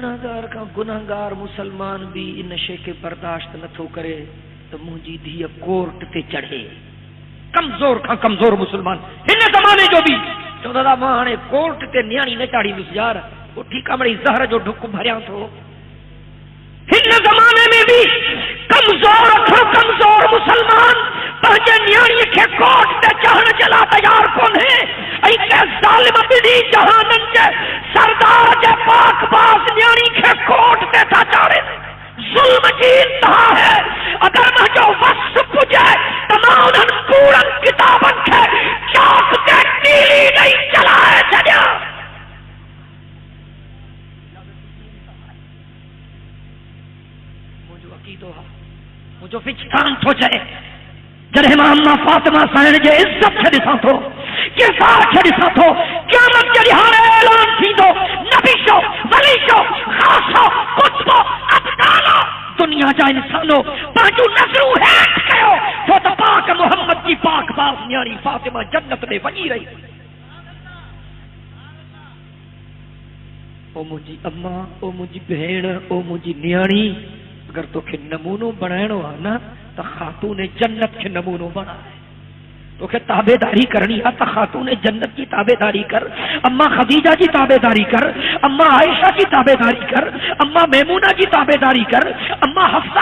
गुनाहगार का गुनाहगार मुसलमान भी नशे के बर्दाश्त न थो करे तो मुंहिंजी धीअ कोर्ट ते चढ़े। कमज़ोर खां कमज़ोर मुसलमान हिन ज़माने जो बि चवंदा था मां हाणे कोर्ट ते नियाणी न चाढ़ींदुसि यार, उठी कमड़ी ज़हर जो ढुक भरियां थो। हिन ज़माने में भी कमज़ोर खां कमज़ोर मुसलमान पंहिंजे नियाणीअ खे कोर्ट ते चढ़ण जे लाइ तयार कोन्हे। ऐं कंहिं ज़ालिम ॿिन्ही जहाननि जे सरदार जे पाक बाज़ नियाणी खे कोर्ट ते था चाढ़नि। ज़ुल्म जी इंतहा है। अगर मुंहिंजो वस पुॼे त मां उन्हनि कूड़नि किताबनि खे चौक ते नीली ॾेई चलाए छॾियां। मुंहिंजो अक़ीदो आहे, मुंहिंजो विचतान थो चए जॾहिं मां अम्मा फातिमा साईं जे इज़त खे ॾिसां थो, किरदार खे ॾिसां थो, क़यामत जे ॾींहुं ऐलान थींदो नबी जो, वली जो, ख़ासो, कुतबो, अब्दालो, दुनिया जा इंसानो पंहिंजूं नज़रूं हेठि कयो छो त पाक मोहम्मद जी पाक बाज़ नियाणी फातिमा जन्नत में वञी रही। ओ मुंहिंजी अम्मा, ओ मुंहिंजी भेण, ओ मुंहिंजी नियाणी, अगर तोखे नमूनो बणाइणो आहे न त ख़ातून जन्नत खे नमूनो बणा। तोखे ताबेदारी करणी आहे त ख़ातून जन्नत की ताबेदारी कर। अम्मा खदीजा जी ताबेदारी कर, अम्मा आयशा की ताबेदारी कर, अम्मा मैमूना की ताबेदारी कर, अम्मा हफ्सा